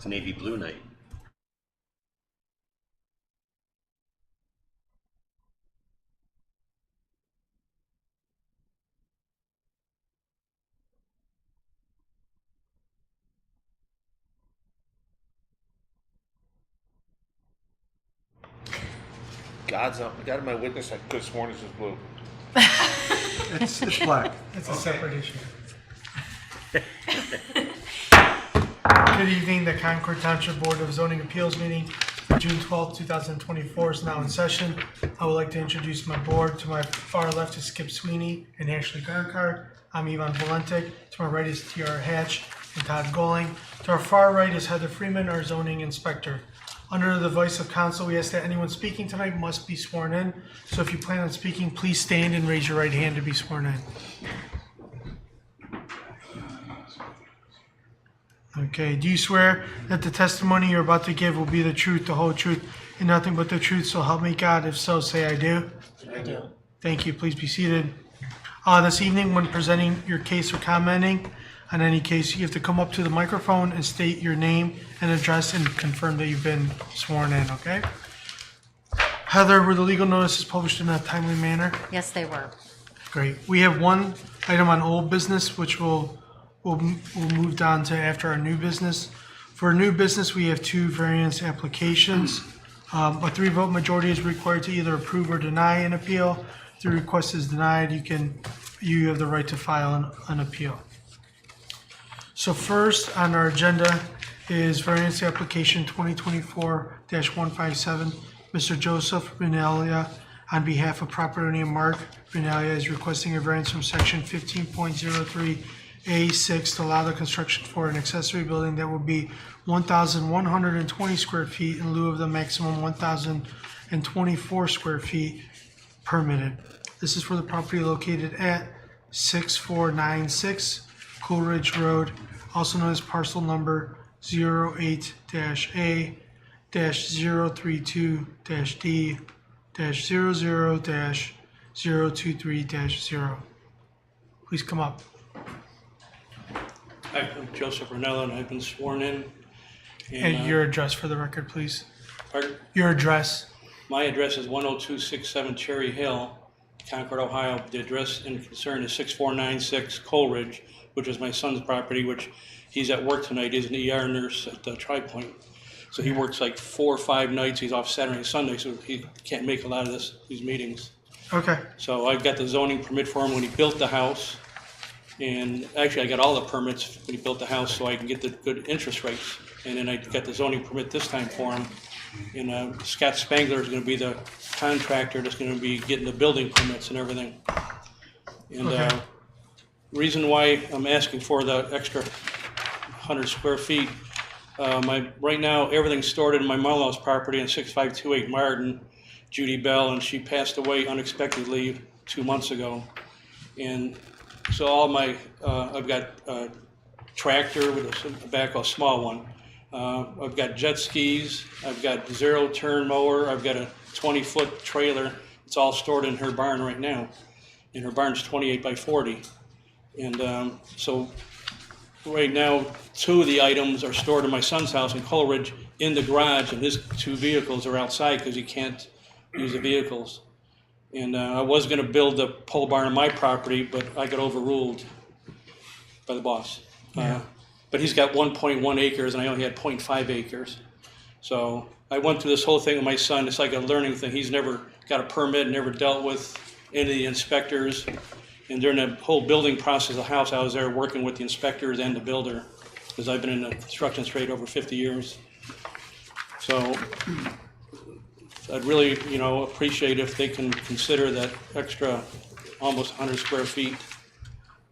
It's a navy blue night. God in my witness, I could have sworn this was blue. It's black. It's a separate issue. Good evening. The Concord Township Board of Zoning Appeals meeting for June 12, 2024 is now in session. I would like to introduce my board. To my far left is Skip Sweeney and Ashley Garnkart. I'm Ivan Valentic. To my right is T.R. Hatch and Todd Goling. To our far right is Heather Freeman, our zoning inspector. Under the advice of counsel, we ask that anyone speaking tonight must be sworn in. So if you plan on speaking, please stand and raise your right hand to be sworn in. Okay, do you swear that the testimony you're about to give will be the truth, the whole truth, and nothing but the truth, so help me God? If so, say I do. I do. Thank you. Please be seated. This evening, when presenting your case or commenting on any case, you have to come up to the microphone and state your name and address and confirm that you've been sworn in, okay? Heather, were the legal notices published in a timely manner? Yes, they were. Great. We have one item on old business, which we'll move on to after our new business. For new business, we have two variance applications. A 3-vote majority is required to either approve or deny an appeal. If the request is denied, you have the right to file an appeal. So first on our agenda is variance application 2024-157. Mr. Joseph Renalia, on behalf of property owner Mark Renalia, is requesting a variance from section 15.03A6 to allow the construction for an accessory building that will be 1,120 square feet in lieu of the maximum 1,024 square feet permitted. This is for the property located at 6496 Coleridge Road, also known as parcel number 08-A-032-D-00-023-0. Please come up. Hi, I'm Joseph Ranella, and I've been sworn in. And your address for the record, please. Pardon? Your address. My address is 10267 Cherry Hill, Concord, Ohio. The address in concern is 6496 Coleridge, which is my son's property, which he's at work tonight. He's an ER nurse at Tri Point. So he works like 4 or 5 nights. He's off Saturday and Sunday, so he can't make a lot of these meetings. Okay. So I got the zoning permit for him when he built the house. And actually, I got all the permits when he built the house so I can get the good interest rates. And then I got the zoning permit this time for him. And Scott Spangler is going to be the contractor that's going to be getting the building permits and everything. And Okay. Reason why I'm asking for the extra 100 square feet, right now everything's stored in my mother-in-law's property on 6528 Martin, Judy Bell, and she passed away unexpectedly 2 months ago. And so all my, I've got a tractor with a backhoe, a small one. I've got jet skis, I've got zero-turn mower, I've got a 20-foot trailer. It's all stored in her barn right now. And her barn's 28 by 40. And so right now, 2 of the items are stored in my son's house in Coleridge in the garage, and his 2 vehicles are outside because he can't use the vehicles. And I was going to build the pole barn on my property, but I got overruled by the boss. Yeah. But he's got 1.1 acres, and I only had 0.5 acres. So I went through this whole thing with my son. It's like a learning thing. He's never got a permit, never dealt with any of the inspectors. And during the whole building process of the house, I was there working with the inspectors and the builder, because I've been in the construction trade over 50 years. So I'd really, appreciate if they can consider that extra almost 100 square feet.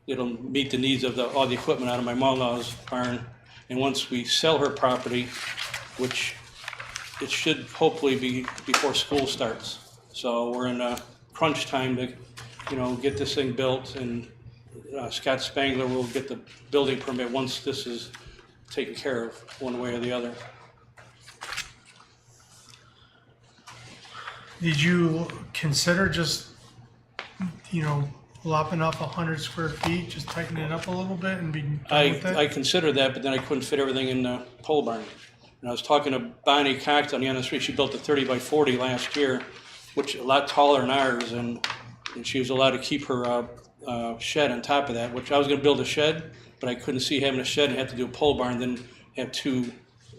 It'll meet the needs of all the equipment out of my mother-in-law's barn. And once we sell her property, which it should hopefully be before school starts. So we're in a crunch time to, get this thing built, and Scott Spangler will get the building permit once this is taken care of, one way or the other. Did you consider just, lopping off 100 square feet, just tightening it up a little bit and be done with I it? considered that, but then I couldn't fit everything in the pole barn. And I was talking to Bonnie Cox on the end of the street. She built a 30 by 40 last year, which is a lot taller than ours, and she was allowed to keep her shed on top of that, which I was gonna build a shed, but I couldn't see having a shed and have to do a pole barn, then have two,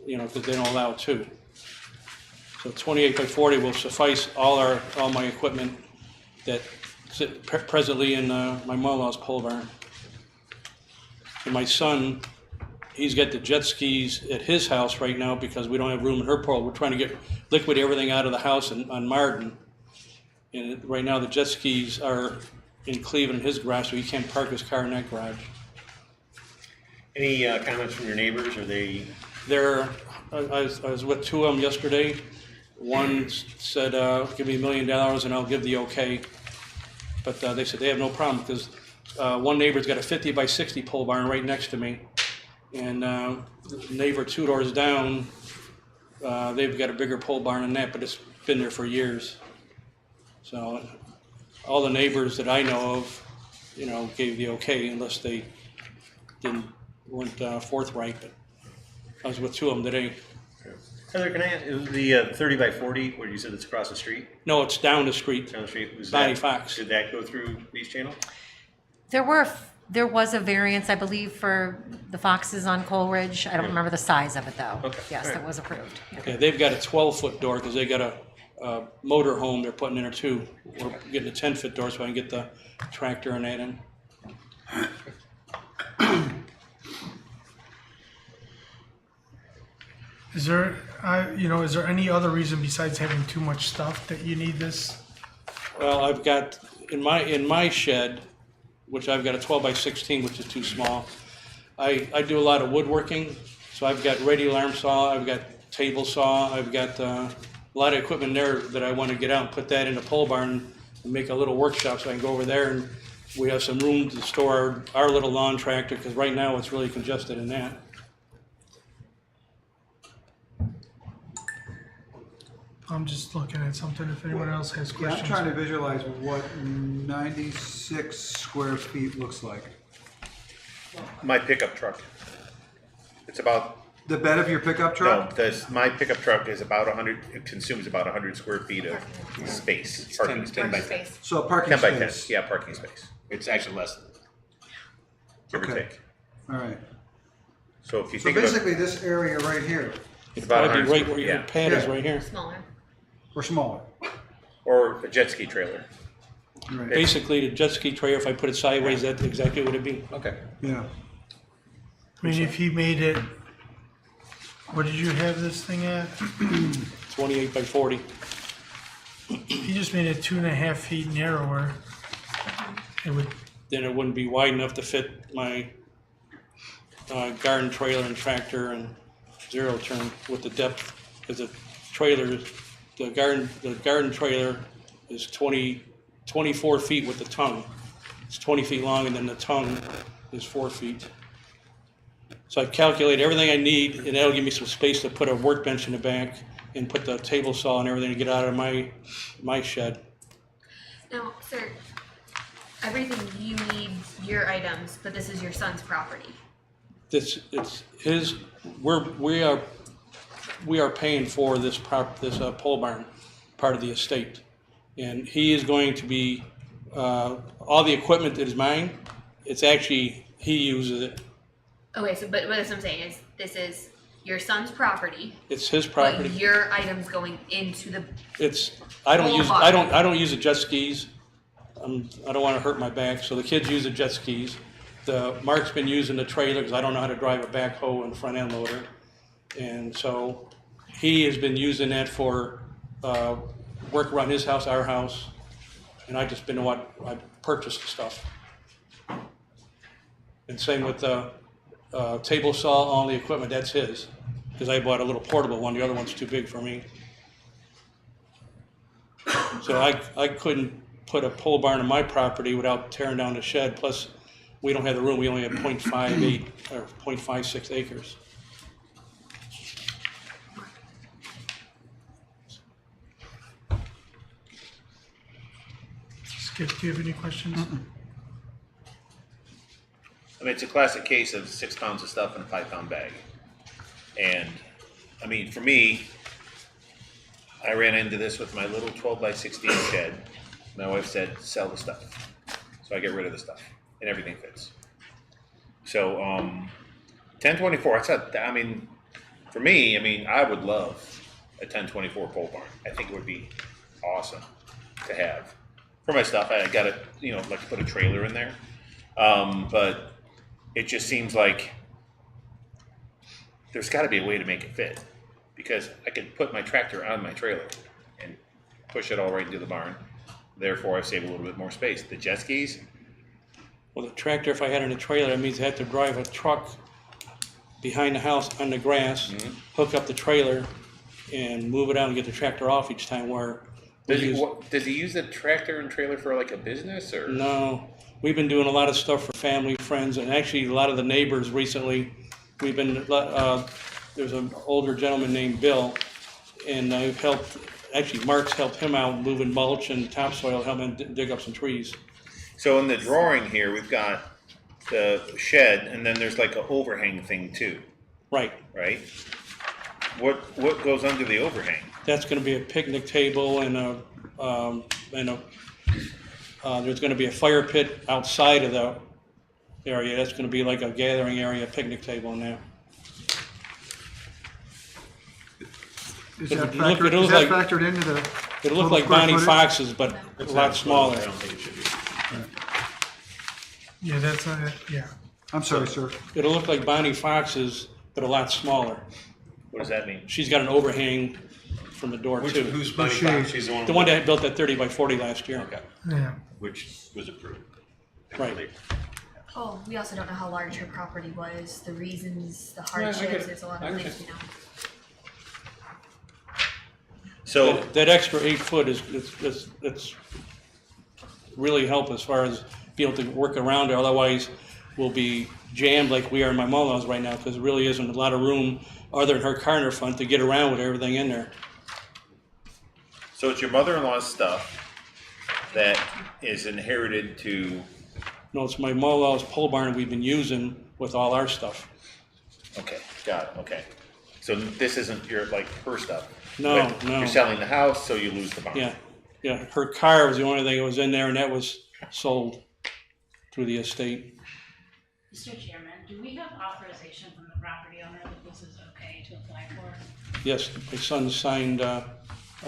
because they don't allow two. So 28 by 40 will suffice all my equipment that sit presently in my mother-in-law's pole barn. And my son, he's got the jet skis at his house right now because we don't have room in her pole. We're trying to liquidate everything out of the house on Marden. And right now the jet skis are in Cleveland in his garage, so he can't park his car in that garage. Any comments from your neighbors? Are they? I was with two of them yesterday. One said, give me $1 million and I'll give the okay. But they said they have no problem because one neighbor's got a 50 by 60 pole barn right next to me. And the neighbor 2 doors down, they've got a bigger pole barn than that, but it's been there for years. So all the neighbors that I know of, gave the okay unless they weren't forthright. But I was with two of them today. Heather, can I ask, the 30 by 40, where you said it's across the street? No, it's down the street. Down the street? Bonnie Fox. Did that go through these channels? There was a variance, I believe, for the Foxes on Coleridge. I don't remember the size of it, though. Okay. Yes, All right. that was approved. Yeah. Yeah, they've got a 12-foot door because they got a motor home they're putting in there too. We're getting a 10-foot door so I can get the tractor and that in. Is there, is there any other reason besides having too much stuff that you need this? Well, I've got in my shed, which I've got a 12 by 16, which is too small. I do a lot of woodworking, so I've got radial arm saw, I've got table saw, I've got a lot of equipment there that I want to get out and put that in the pole barn and make a little workshop so I can go over there and we have some room to store our little lawn tractor because right now it's really congested in that. I'm just looking at something if anyone else has Yeah, questions. I'm trying to visualize what 96 square feet looks like. My pickup truck. It's about, The bed of your pickup truck? my pickup truck is about 100, it consumes about 100 square feet of space, parking space. 10 by 10. So a parking 10 by 10, space. yeah, parking space, It's actually less than give or Okay. take. All right. So if you So think about, basically this area right here, It's about gotta be 100 right square, where your yeah. pad is Yeah. right here. smaller. or smaller. Or a jet ski trailer. Right. Basically, the jet ski trailer, if I put it sideways, that's exactly what it'd be. Okay. Yeah. I mean, if he made it, what did you have this thing at? 28 by 40. If he just made it 2.5 feet narrower, it would, Then it wouldn't be wide enough to fit my garden trailer and tractor and zero turn with the depth. Because the garden trailer is 24 feet with the tongue. It's 20 feet long and then the tongue is 4 feet. So I calculate everything I need and that'll give me some space to put a workbench in the back and put the table saw and everything to get out of my shed. Now, sir, everything you need, your items, but this is your son's property. It's his. We are paying for this pole barn, part of the estate, and he is going to be all the equipment that is mine. It's actually he uses it. Okay, so but what I'm saying is this is your son's property, It's his but property. your items going into the. I don't Pole use. barn. I don't use the jet skis. I don't want to hurt my back, so the kids use the jet skis. Mark's been using the trailer because I don't know how to drive a backhoe and front end loader, and so he has been using that for work around his house, our house, and I just been I purchased the stuff. And same with the table saw, all the equipment, that's his, because I bought a little portable one. The other one's too big for me. So I couldn't put a pole barn on my property without tearing down the shed. Plus, we don't have the room. We only have 0.58 or 0.56 acres. Skip, do you have any questions? I mean, it's a classic case of 6 pounds of stuff in a 5-pound bag. And, I mean, for me, I ran into this with my little 12 by 16 shed. My wife said, sell the stuff. So I get rid of the stuff, and everything fits. So, 1024, I mean, for me, I mean, I would love a 1024 pole barn. I think it would be awesome to have. For my stuff, I got to, like to put a trailer in there. But it just seems like there's got to be a way to make it fit, because I could put my tractor on my trailer and push it all right into the barn. Therefore, I save a little bit more space. The jet skis, Well, the tractor, if I had it in a trailer, that means I have to drive a truck behind the house on the grass, hook up the trailer, and move it out and get the tractor off each time. Where we does he use the tractor and trailer for like a business or? No, we've been doing a lot of stuff for family, friends, and actually a lot of the neighbors recently. We've been, there's an older gentleman named Bill, and I've helped, actually Mark's helped him out moving mulch and topsoil, helping him dig up some trees. So in the drawing here, we've got the shed, and then there's like an overhang thing too, Right, right? What goes under the overhang? that's gonna be a picnic table and there's gonna be a fire pit outside of the area. That's gonna be like a gathering area, picnic table in there. Is It'll that look- factored, it'll is look that like- factored into the? It'll look total like square Bonnie footage? Fox's, but a lot smaller. I don't think it should be. Yeah, that's, yeah. I'm sorry, sir. It'll look like Bonnie Fox's, but a lot smaller. What does that mean? She's got an overhang from the door too. Who's Bunny shade. Fox? She's the one. The one that built that 30 by 40 last year. Okay. Yeah. Which was approved. Right. Oh, we also don't know how large her property was, the reasons, the hardships, there's a lot of things, So That extra 8 foot it's really help as far as being able to work around it. Otherwise, we'll be jammed like we are in my mother-in-law's right now, because there really isn't a lot of room other than her car in her front to get around with everything in there. So it's your mother-in-law's stuff that is inherited to. No, it's my mother-in-law's pole barn we've been using with all our stuff. Okay, got it. Okay, so this isn't your like her stuff. No, But no. You're selling the house, so you lose the barn. Yeah. Her car was the only thing that was in there, and that was sold through the estate. Mr. Chairman, do we have authorization from the property owner that this is okay to apply for? Yes, my son signed a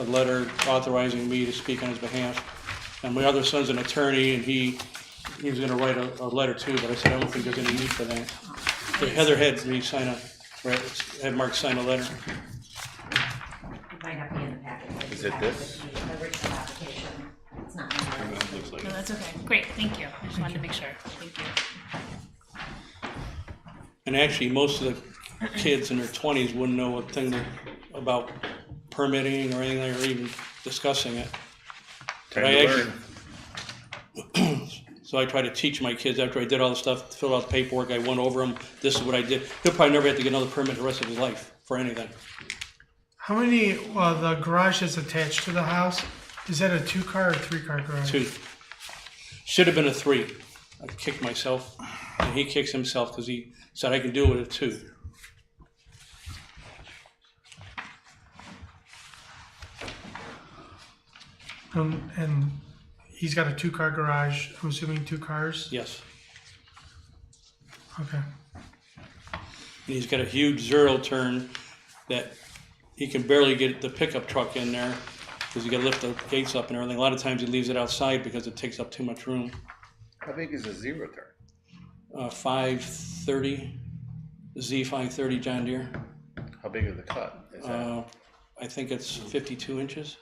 letter authorizing me to speak on his behalf. And my other son's an attorney, and he was gonna write a letter too, but I said, I don't think there's any need for that. So Heather had me sign had Mark sign a letter. It might not be in the packet. Is it this? The original application, it's not in there. Looks like No, it. that's okay. Great, thank you. I just wanted to make sure. Thank you. And actually, most of the kids in their 20s wouldn't know a thing about permitting or anything, or even discussing it. Time I to actually- learn. So I try to teach my kids after I did all the stuff, filled out the paperwork, I went over them, this is what I did. He'll probably never have to get another permit the rest of his life for anything. How many, the garage is attached to the house, is that a 2-car or 3-car garage? 2. Should have been a 3. I kicked myself, and he kicks himself because he said I can do it with a 2. And he's got a 2-car garage, I'm assuming 2 cars? Yes. Okay. And he's got a huge zero turn that he can barely get the pickup truck in there because you got to lift the gates up and everything. A lot of times he leaves it outside because it takes up too much room. How big is a zero turn? 530, Z530 John Deere. How big is the cut? Is that? I think it's 52 inches.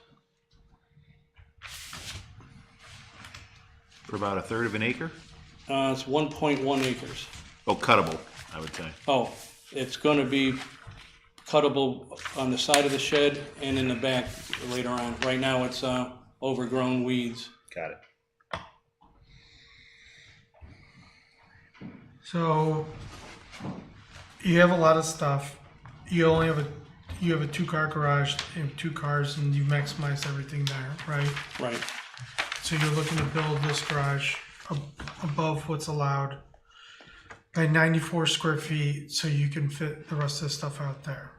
For about a third of an acre? It's 1.1 acres. Oh, cuttable, I would say. Oh, it's going to be cuttable on the side of the shed and in the back later on. Right now, it's overgrown weeds. Got it. So, you have a lot of stuff, you only have you have a 2-car garage and 2 cars, and you've maximized everything there, right? Right. So you're looking to build this garage above what's allowed. by 94 square feet, so you can fit the rest of the stuff out there.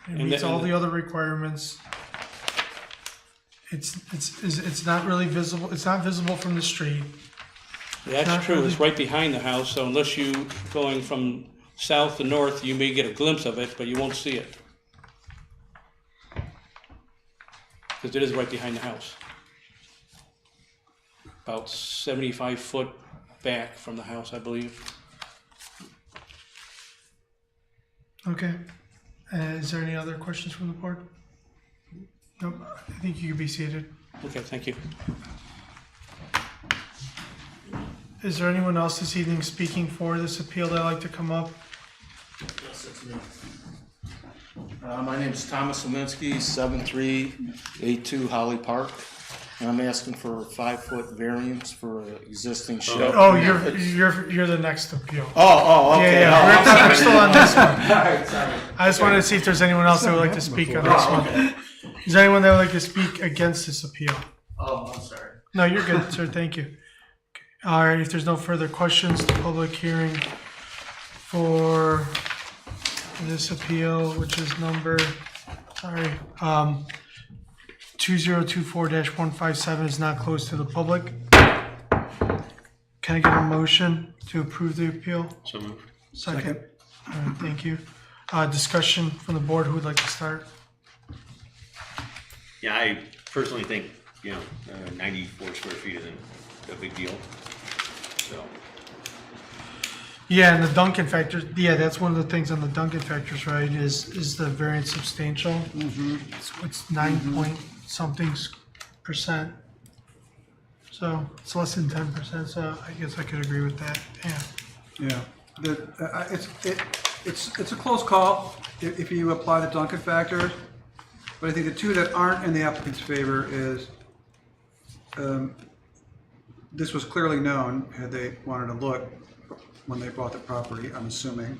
It And meets then- all the other requirements. It's not really visible, it's not visible from the street. That's Not true, it's really- right behind the house, so unless you going from south to north, you may get a glimpse of it, but you won't see it. Because it is right behind the house. About 75 foot back from the house, I believe. Okay. Is there any other questions from the board? Nope, I think you can be seated. Okay, thank you. Is there anyone else this evening speaking for this appeal that'd like to come up? Yes, it's me. My name is Thomas Leminski, 7382 Holly Park. And I'm asking for a 5-foot variance for an existing shed. Oh, you're the next appeal. Okay. Yeah, we're still on this one. All right, sorry. I just wanted to see if there's anyone else that would like to speak on this one. Is there anyone that would like to speak against this appeal? Oh, I'm sorry. No, you're good, sir, thank you. Okay. All right, if there's no further questions, the public hearing for this appeal, which is number, 2024-157 is not closed to the public. Can I get a motion to approve the appeal? So moved. Second. All right, thank you. Discussion from the board, who would like to start? Yeah, I personally think, 94 square feet isn't a big deal. So, Yeah, and the Duncan factors, yeah, that's one of the things on the Duncan factors, right, is the variance substantial? Mm-hmm. It's 9 point something percent. So it's less than 10%, so I guess I could agree with that, yeah. Yeah, it's a close call if you apply the Duncan factors, but I think the two that aren't in the applicant's favor is, this was clearly known, had they wanted to look when they bought the property, I'm assuming.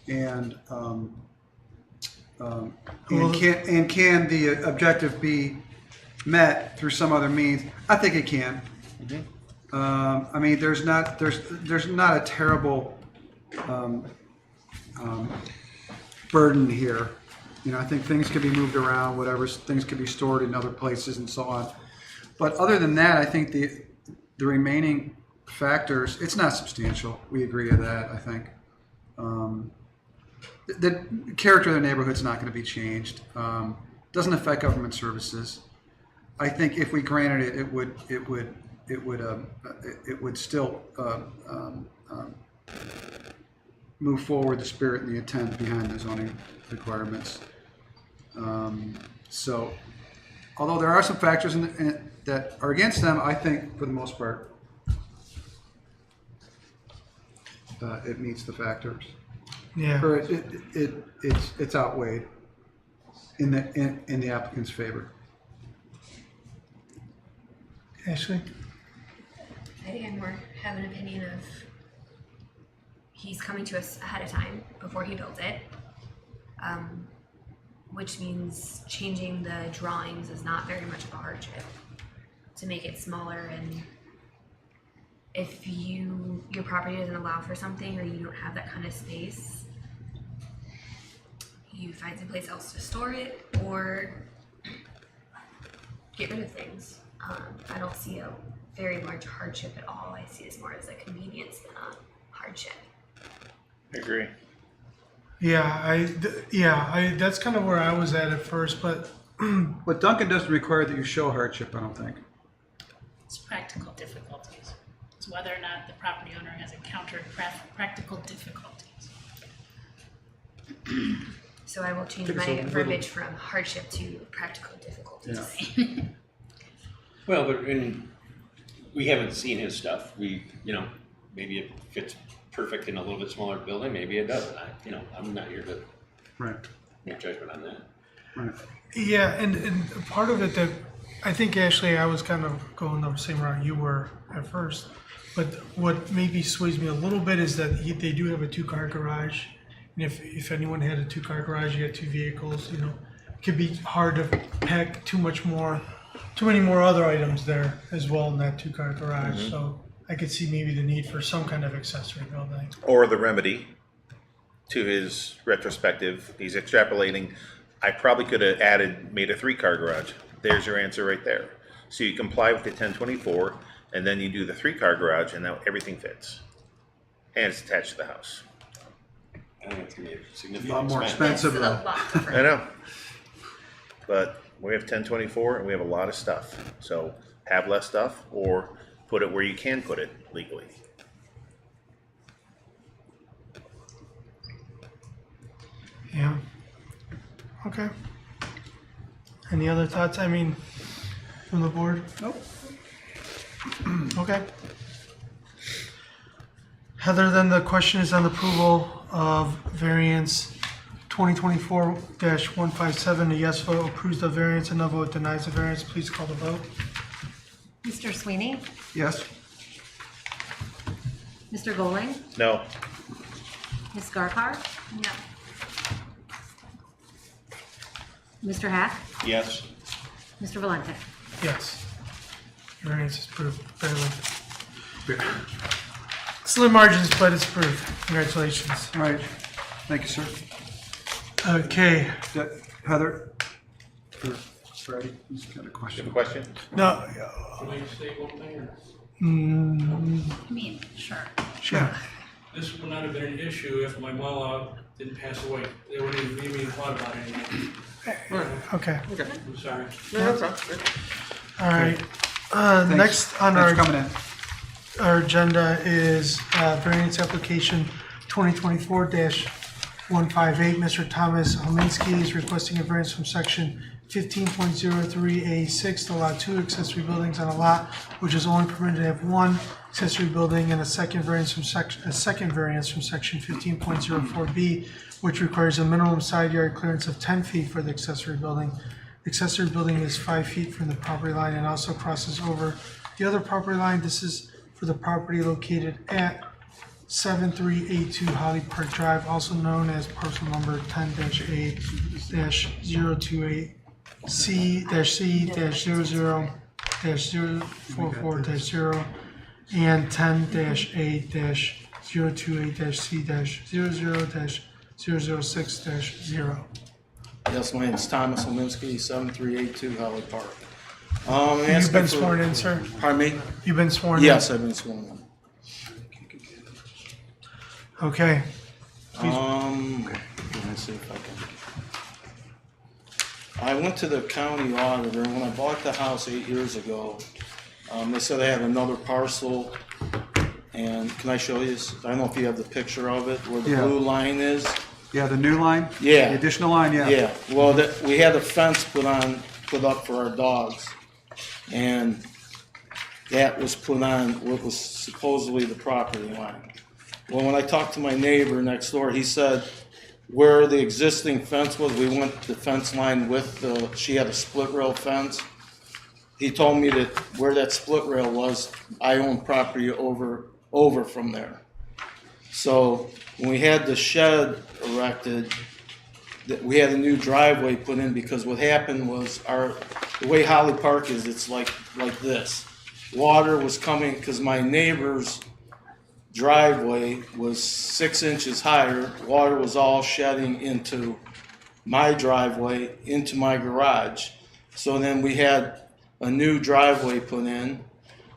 And can the objective be met through some other means? I think it can. I mean, there's not a terrible burden here. I think things could be moved around, whatever, things could be stored in other places and so on. But other than that, I think the remaining factors, it's not substantial. We agree to that, I think. The character of the neighborhood's not going to be changed. Doesn't affect government services. I think if we granted it, it would still move forward the spirit and the intent behind the zoning requirements. So, although there are some factors that are against them, I think for the most part, it meets the factors, Yeah, or it's outweighed in the applicant's favor. Ashley? I think I more have an opinion of he's coming to us ahead of time before he builds it, which means changing the drawings is not very much of a hardship to make it smaller. And if your property doesn't allow for something, or you don't have that kind of space, you find someplace else to store it or get rid of things. I don't see a very large hardship at all. I see this more as a convenience than a hardship. I agree. That's kind of where I was at first, but But Duncan doesn't require that you show hardship, I don't think. It's practical difficulties. It's whether or not the property owner has encountered practical difficulties. So I will change my verbiage from hardship to practical difficulties. Yeah. well, but we haven't seen his stuff. Maybe it fits perfect in a little bit smaller building. Maybe it doesn't. I'm not here to Right. make judgment on that. Right. yeah, and part of it that I think, Ashley, I was kind of going the same route you were at first, but what maybe sways me a little bit is that they do have a 2-car garage, and if anyone had a 2-car garage, you had 2 vehicles, it could be hard to pack too many more other items there as well in that 2-car garage. So I could see maybe the need for some kind of accessory building. Or the remedy to his retrospective, he's extrapolating, I probably could have made a 3-car garage. There's your answer right there. So you comply with the 1024, and then you do the 3-car garage, and now everything fits. And it's attached to the house. I think it's gonna be a A significant lot more expense. expensive It's a though. lot different. I know. But we have 1024 and we have a lot of stuff. So have less stuff or put it where you can put it legally. Yeah. Okay. Any other thoughts? I mean, from the board? Nope. Okay. Other than the question is on approval of variance 2024-157, a yes vote approves the variance, a no vote denies the variance. Please call the vote. Mr. Sweeney? Yes. Mr. Goling? No. Ms. Garkar? No. Mr. Hack? Yes. Mr. Valente? Yes. Variance is approved, barely. Slim margins, but it's approved. Congratulations. All right. Thank you, sir. Okay. Heather? Or Freddie? He's got a You have question. a question? No. Can I say one thing? Or? I mean, sure. Sure. This would not have been an issue if my mother didn't pass away. They wouldn't even thought about it anymore. Okay. I'm sorry. All right. Thanks. Next on Thanks for coming in. our agenda is variance application 2024-158. Mr. Thomas Hominski is requesting a variance from section 15.03A6 to allow 2 accessory buildings on a lot which is only permitted to have 1 accessory building, and a second variance from section 15.04B, which requires a minimum side yard clearance of 10 feet for the accessory building. The accessory building is 5 feet from the property line and also crosses over the other property line. This is for the property located at 7382 Holly Park Drive, also known as parcel number 10-A-C-C-00-044-0 and 10-A-028-C-00-006-0. Yes, my name is Thomas Leminski, 7382 Holly Park. You've been sworn in, sir? Pardon me? You've been sworn in? Yes, I've been sworn in. Okay. Let me see if I can. I went to the county auditor, and when I bought the house 8 years ago, they said I had another parcel, and can I show you this? I don't know if you have the picture of it, where the Yeah. blue line is. Yeah, the new line? Yeah. The additional line, yeah. Yeah, well, we had a fence put up for our dogs, and that was put on what was supposedly the property line. Well, when I talked to my neighbor next door, he said where the existing fence was, we went the fence line with she had a split rail fence. He told me that where that split rail was, I own property over from there. So when we had the shed erected, that we had a new driveway put in, because what happened was the way Holly Park is, it's like this. Water was coming, because my neighbor's driveway was 6 inches higher. Water was all shedding into my driveway, into my garage. So then we had a new driveway put in,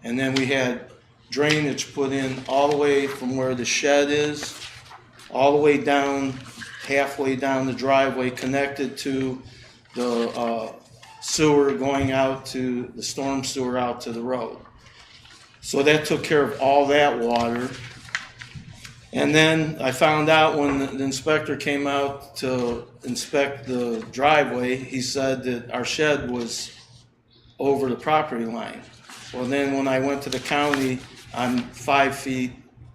and then we had drainage put in all the way from where the shed is, all the way down, halfway down the driveway, connected to the sewer going out to the storm sewer out to the road. So that took care of all that water. And then I found out when the inspector came out to inspect the driveway, he said that our shed was over the property line. Well, then when I went to the county, I'm 5 feet,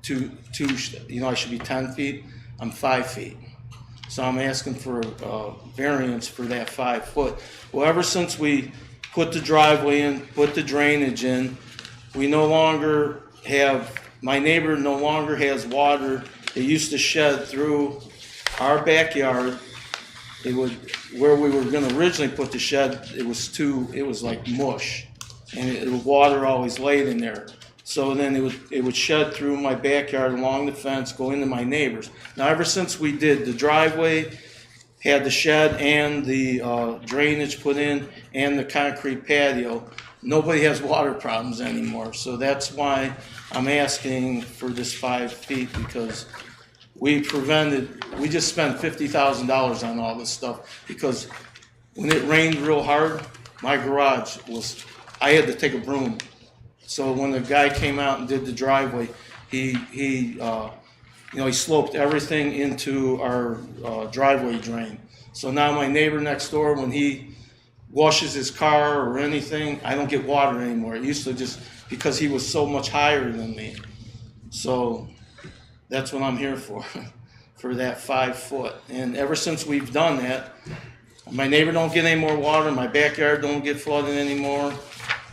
I should be 10 feet, I'm 5 feet. So I'm asking for a variance for that 5 foot. Well, ever since we put the driveway in, put the drainage in, my neighbor no longer has water. It used to shed through our backyard. Where we were gonna originally put the shed, it was like mush. And the water always laid in there. So then it would shed through my backyard along the fence, go into my neighbor's. Now, ever since we did the driveway, had the shed and the drainage put in and the concrete patio, nobody has water problems anymore. So that's why I'm asking for this 5 feet, because we just spent $50,000 on all this stuff, because when it rained real hard, my garage I had to take a broom. So when the guy came out and did the driveway, he sloped everything into our driveway drain. So now my neighbor next door, when he washes his car or anything, I don't get water anymore. It used to, just because he was so much higher than me. So that's what I'm here for, for that 5 foot. And ever since we've done that, my neighbor don't get any more water, my backyard don't get flooded anymore,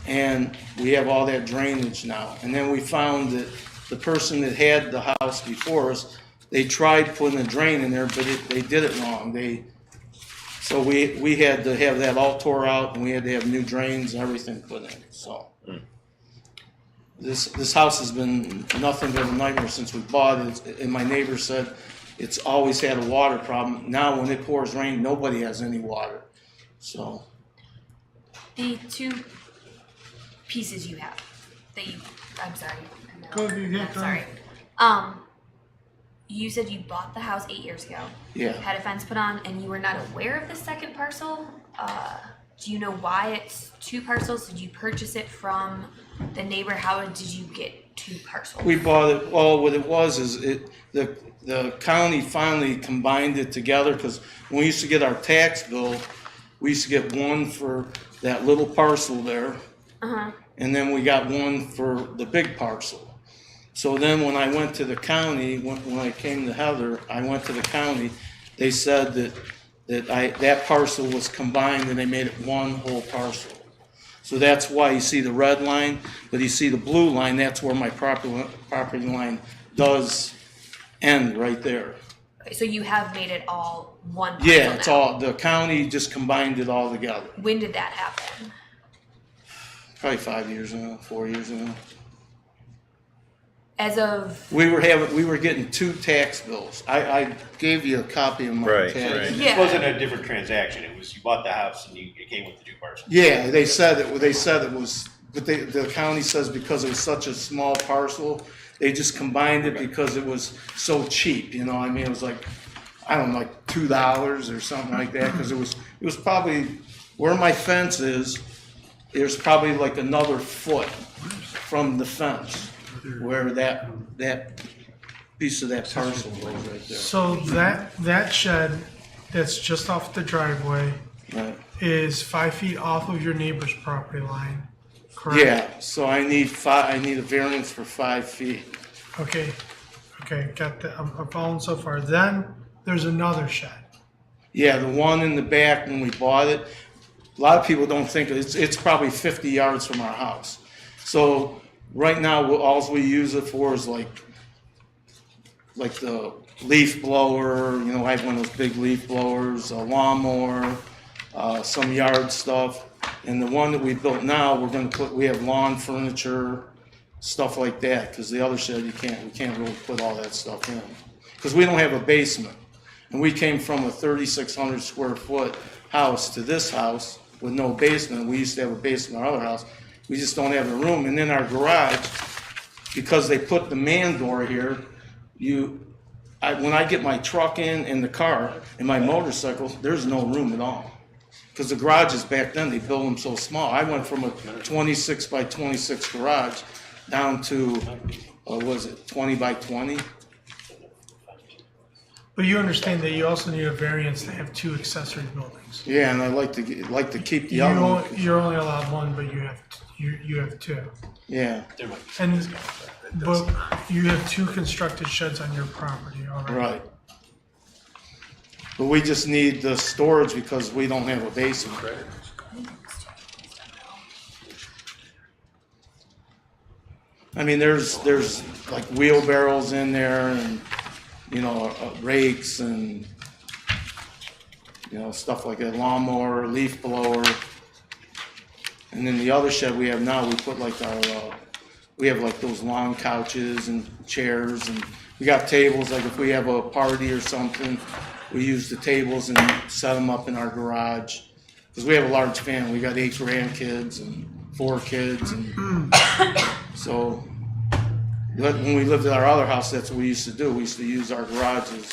and we have all that drainage now. And then we found that the person that had the house before us, they tried putting a drain in there, but they did it wrong. So we had to have that all tore out, and we had to have new drains and everything put in. So this house has been nothing but a nightmare since we bought it. And my neighbor said it's always had a water problem. Now when it pours rain, nobody has any water. So The 2 pieces you have that I'm sorry. Go ahead, yeah, I'm go sorry. You said you bought the house 8 years ago. yeah. Had a fence put on, and you were not aware of the second parcel. Do you know why it's 2 parcels? Did you purchase it from the neighbor? How did you get 2 parcels? We bought it, well, what it was is the county finally combined it together, because when we used to get our tax bill, we used to get one for that little parcel there, and then we got one for the big parcel. So then when I went to the county, when I came to Heather, I went to the county, they said that parcel was combined and they made it one whole parcel. So that's why you see the red line, but you see the blue line, that's where my property line does end, right there. So you have made it all one parcel Yeah, it's now. all, the county just combined it all together. When did that happen? Probably 5 years ago, 4 years ago. As of We were getting 2 tax bills. I gave you a copy of my Right, tax. right. It wasn't a different transaction, it was you bought the house and it came with the 2 parcels. Yeah, they said it was, but the county says because it was such a small parcel, they just combined it because it was so cheap, you know, I mean, it was like, I don't know, like $2 or something like that, because it was probably, where my fence is, there's probably like another foot from the fence, where that piece of that parcel was right there. So that shed that's just off the driveway Right. is 5 feet off of your neighbor's property line, correct? Yeah, so I need a variance for 5 feet. Okay, got that. I'm following so far. Then there's another shed. Yeah, the one in the back when we bought it, a lot of people don't think it's probably 50 yards from our house. So right now, all we use it for is like the leaf blower, you know, I have one of those big leaf blowers, a lawnmower, some yard stuff. And the one that we built now, we have lawn furniture, stuff like that, because the other shed, we can't really put all that stuff in. Because we don't have a basement. And we came from a 3,600 square foot house to this house with no basement. We used to have a basement in our other house. We just don't have a room. And then our garage, because they put the man door here, when I get my truck in the car and my motorcycle, there's no room at all. Because the garages back then, they built them so small. I went from a 26 by 26 garage down to, 20 by 20? But you understand that you also need a variance to have 2 accessory buildings. Yeah, and I like to keep the other one. You're only allowed 1, but you have 2. Yeah, But you have 2 constructed sheds on your property already. right. But we just need the storage because we don't have a basement. I mean, there's like wheelbarrows in there and, you know, rakes and, you know, stuff like that, lawnmower, leaf blower. And then the other shed we have now, we put like our we have like those long couches and chairs, and we got tables, like if we have a party or something, we use the tables and set them up in our garage. Because we have a large family, we got 8 grandkids and 4 kids, and so when we lived at our other house, that's what we used to do. We used to use our garages,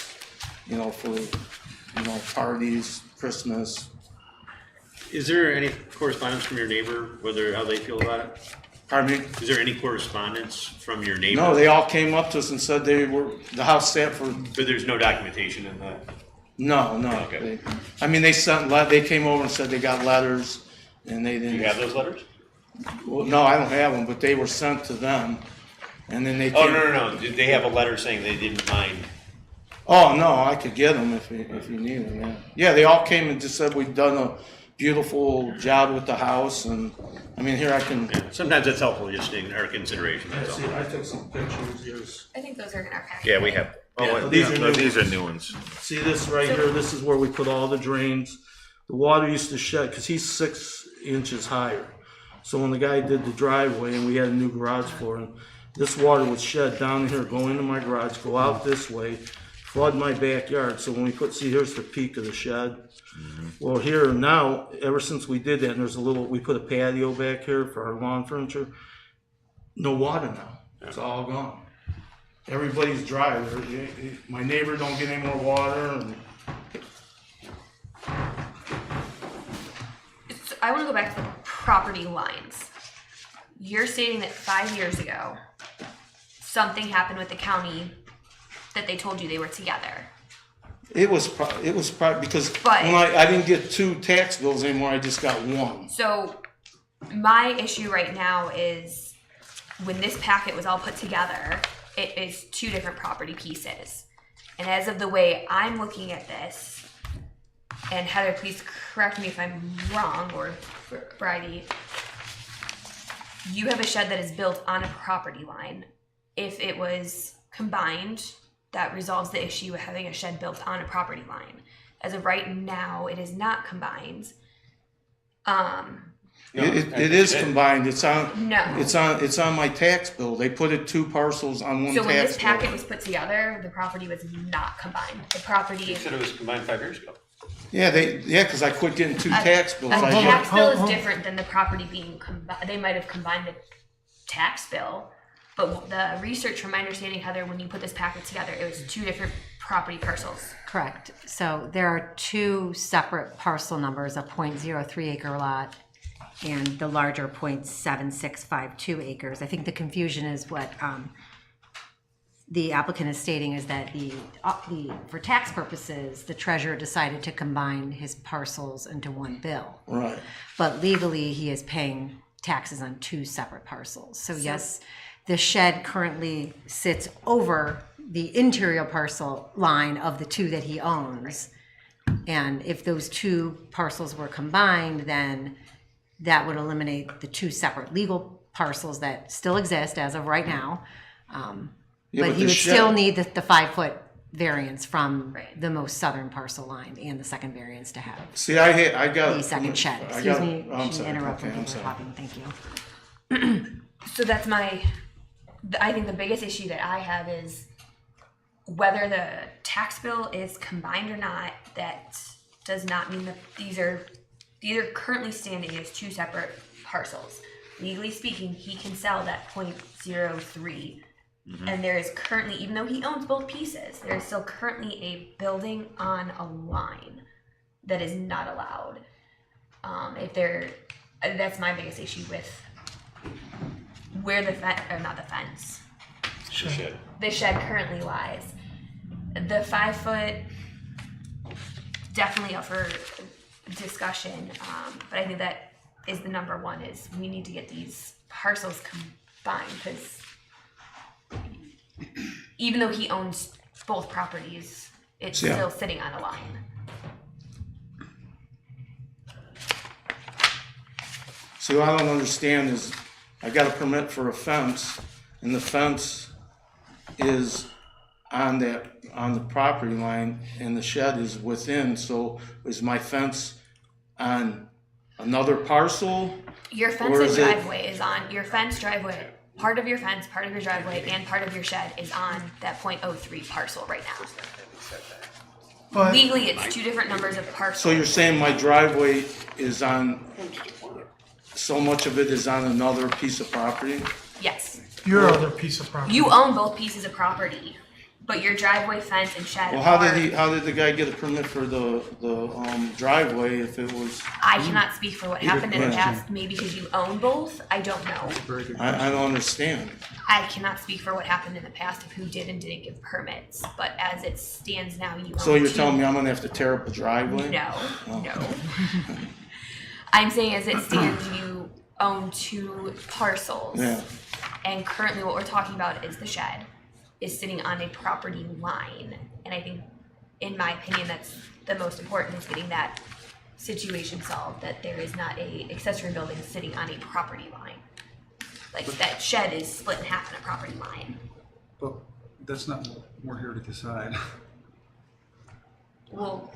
for, parties, Christmas. Is there any correspondence from your neighbor, how they feel about it? Pardon me? Is there any correspondence from your neighbor? No, they all came up to us and said the house sat for. But there's no documentation in that? No. Okay. They came over and said they got letters, and they didn't. Do you have those letters? Well, no, I don't have them, but they were sent to them, and then they. Oh, came, no. Did they have a letter saying they didn't mind? Oh no, I could get them if you need them. Yeah. Yeah, they all came and just said we've done a beautiful job with the house, and I mean here I can. Yeah. Sometimes that's helpful, just in our consideration. That's all. I took some pictures. Here's. I think those are in our package. Yeah, we have. Yeah. These are new ones. See this right here? This is where we put all the drains. The water used to shed because he's 6 inches higher. So when the guy did the driveway and we had a new garage for him, this water would shed down here, go into my garage, go out this way, flood my backyard. So when we here's the peak of the shed. Mm-hmm. Well, here now, ever since we did that, and we put a patio back here for our lawn furniture. No water now. It's all gone. Everybody's dry. My neighbor don't get any more water. And So I want to go back to the property lines. You're stating that 5 years ago, something happened with the county that they told you they were together. it was probably because But- when I didn't get 2 tax bills anymore, I just got 1. So my issue right now is when this packet was all put together, it is 2 different property pieces. And as of the way I'm looking at this, and Heather, please correct me if I'm wrong, or Bridie, you have a shed that is built on a property line. If it was combined, that resolves the issue of having a shed built on a property line. As of right now, it is not combined. No, It is combined. It's on. No. It's on my tax bill. They put it 2 parcels on one So when tax this packet bill. was put together, the property was not combined. The property You said it was combined 5 years ago. Yeah, because I quit getting 2 tax bills. A I tax get, bill is different than the property being combined. They might have combined the tax bill, but the research, from my understanding, Heather, when you put this packet together, it was 2 different property parcels. Correct. So there are 2 separate parcel numbers, a 0.03 acre lot and the larger 0.7652 acres. I think the confusion is what the applicant is stating is that for tax purposes, the treasurer decided to combine his parcels into one bill. right. But legally, he is paying taxes on 2 separate parcels. So yes, the shed currently sits over the interior parcel line of the 2 that he owns. And if those 2 parcels were combined, then that would eliminate the 2 separate legal parcels that still exist as of right now. Yeah, But he the would shed- still need the 5-foot variance from Right. the most southern parcel line and the second variance to have See, I got the second shed. I Excuse got- me, I'm she sorry. interrupted Okay, me I'm for sorry. talking. Thank you. So that's I think the biggest issue that I have is whether the tax bill is combined or not. That does not mean that these are currently standing as 2 separate parcels. Legally speaking, he can sell that 0.03. And there is currently, even though he owns both pieces, there is still currently a building on a line that is not allowed. That's my biggest issue with where the shed currently lies. The 5-foot, definitely up for discussion, but I think that is the number one, is we need to get these parcels combined, because even though he owns both properties, it's Yeah. still sitting on a line. See, what I don't understand is I got a permit for a fence, and the fence is on the property line, and the shed is within. So is my fence on another parcel? Your Or fence and is it- driveway is on, your fence driveway part of your fence, part of your driveway, and part of your shed is on that .03 parcel right now. But Legally, it's two different numbers of parcels. So you're saying my driveway is on, so much of it is on another piece of property? Yes. your other piece of property. You own both pieces of property, but your driveway, fence, and shed Well, are. how did the guy get a permit for the driveway if it was, I cannot speak for what happened in the question. past, maybe because you own both, I don't know. Very good. I don't understand. I cannot speak for what happened in the past of who did and didn't give permits, but as it stands now, you own So you're two. telling me I'm gonna have to tear up a driveway? No, no. I'm saying as it stands, you own two parcels. Yeah, And currently what we're talking about is the shed is sitting on a property line. And I think, in my opinion, that's the most important, is getting that situation solved, that there is not a accessory building sitting on a property line. Like that shed is split in half on a property line. But that's not what we're here to decide. Well,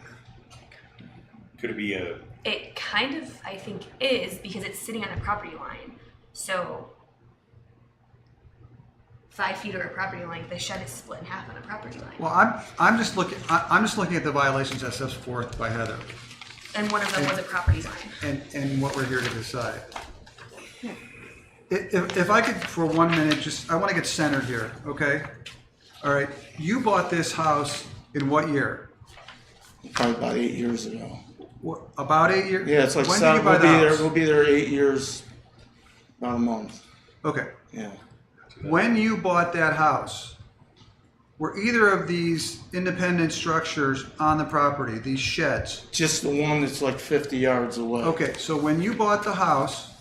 Could it be a, it kind of, I think, is because it's sitting on a property line. So 5 feet or a property line, the shed is split in half on a property line. Well, I'm just looking at the violations as set forth by Heather And one of them was a property line. and what we're here to decide. If I could for 1 minute, I want to get centered here, okay? All right, you bought this house in what year? probably about 8 years ago. About 8 years? Yeah, it's like When did you buy the house? we'll be there 8 years, about a month, Okay, yeah. when you bought that house, were either of these independent structures on the property, these sheds? Just the one that's like 50 yards away. Okay, so when you bought the house,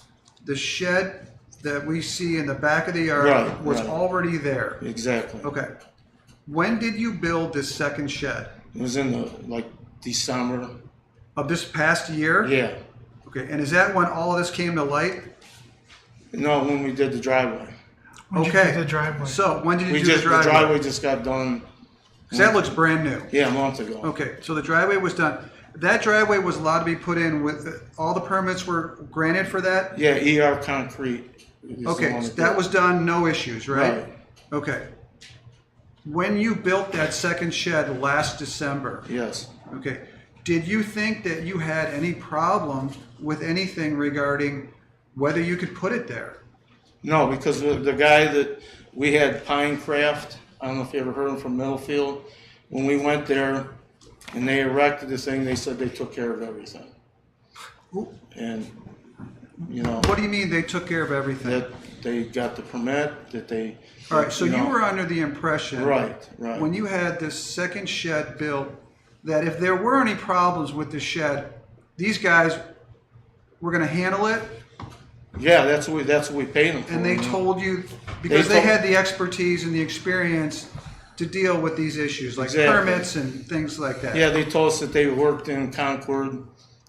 the shed that we see in the back of the yard Right, was right. already there? Exactly. Okay. When did you build this second shed? It was in the, like, December, Of this past year? yeah. Okay, and is that when all of this came to light? No, when we did the driveway. When you Okay. do the driveway. So when did you We do just, the driveway? the driveway just got done, Because that looks brand new. yeah, a month ago. Okay, so the driveway was done. That driveway was allowed to be put in with, all the permits were granted for that? Yeah, ER Concrete. is the Okay, one so did that it. was done, no issues, right? Right. Okay. When you built that second shed last December, Yes. okay, did you think that you had any problem with anything regarding whether you could put it there? No, because the guy that we had Pinecraft, I don't know if you ever heard him from Middlefield. When we went there and they erected this thing, they said they took care of everything. Who- And, you know, What do you mean they took care of everything? that they got the permit, that they. All right, so you know- were under the impression. Right, right. When you had this second shed built, that if there were any problems with the shed, these guys were gonna handle it, Yeah, that's what we paid them for. and they you know. told you, because they told- had the expertise and the experience to deal with these issues, like Exactly. permits and things like that. Yeah, they told us that they worked in Concord,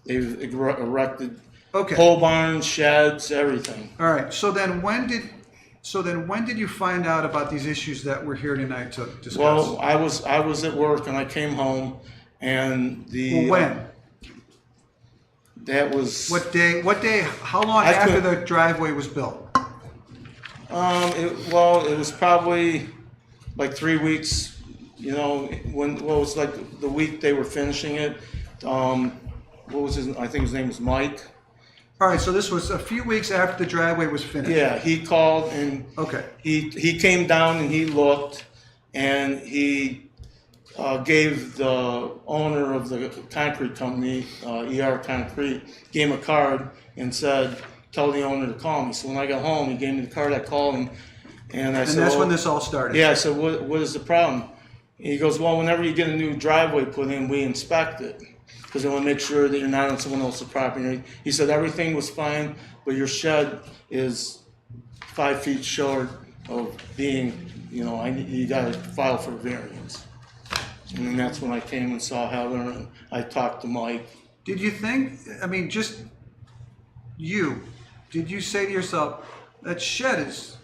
they've erected Okay, pole barns, sheds, everything. all right, so then when did you find out about these issues that we're here tonight to discuss? Well, I was at work and I came home and Well, when? That was. What day, how long I after could- the driveway was built? It was probably like 3 weeks, you know, it was like the week they were finishing it. What was I think his name was Mike. All right, so this was a few weeks after the driveway was finished? Yeah, he called and Okay, he came down and he looked and he gave the owner of the concrete company, ER Concrete, gave him a card and said, tell the owner to call me. So when I got home, he gave me the card, I called him and I and said, that's when "Oh, this all started? yeah, I said, what is the problem? He goes, well, whenever you get a new driveway put in, we inspect it. Because I want to make sure that you're not on someone else's property. He said everything was fine, but your shed is 5 feet short of being, you know, you got to file for variance. And then that's when I came and saw Heather and I talked to Mike. Did you think, I mean, did you say to yourself, that shed is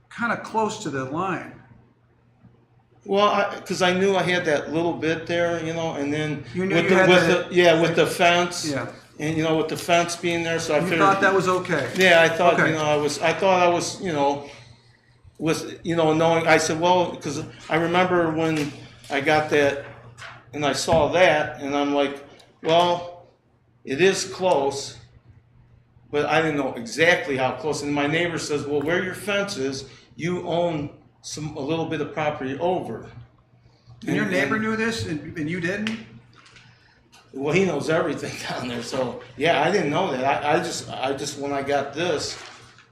kind of close to the line? Well, because I knew I had that little bit there, you know, and then You knew with you the, had with that- the yeah with the fence, Yeah. and you know with the fence being there, so I You figured. thought that was okay? Yeah, I thought Okay. I thought I was, you know, with, you know, knowing, I said, well, because I remember when I got that and I saw that and I'm like, well, it is close, but I didn't know exactly how close. And my neighbor says, well, where your fence is, you own a little bit of property over. And your neighbor knew this and you didn't? Well, he knows everything down there, so, yeah, I didn't know that. I just, when I got this,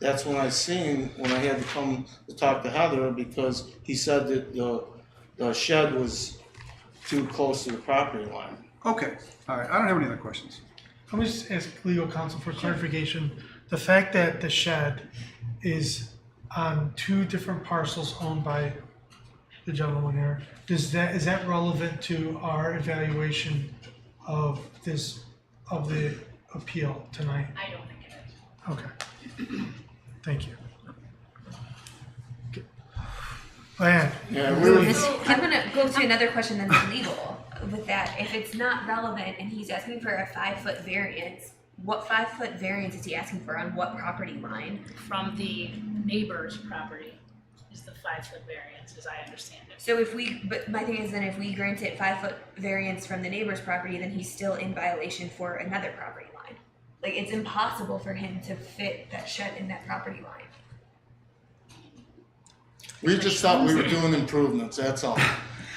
that's when I seen, when I had to come to talk to Heather, because he said that the shed was too close to the property line. Okay, all right, I don't have any other questions. Let me just ask legal counsel for clarification. The fact that the shed is on two different parcels owned by the gentleman here, is that relevant to our evaluation of the appeal tonight? I don't think it is. Okay. Thank you. Okay. Diane, Yeah, really. So I'm gonna go to another question that's legal with that. If it's not relevant and he's asking for a 5-foot variance, what 5-foot variance is he asking for on what property line? From the neighbor's property is the 5-foot variance, as I understand it. So but my thing is then if we grant it 5-foot variance from the neighbor's property, then he's still in violation for another property line. Like it's impossible for him to fit that shed in that property line. We just thought we were doing improvements, that's all.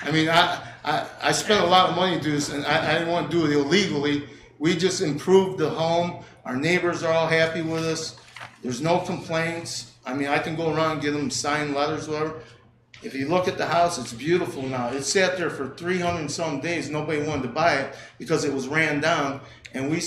I mean, I spent a lot of money to do this, and I didn't want to do it illegally. We just improved the home. Our neighbors are all happy with us. There's no complaints. I mean, I can go around and get them signed letters, whatever. If you look at the house, it's beautiful now. It sat there for 300 and some days. Nobody wanted to buy it because it was ran down, and we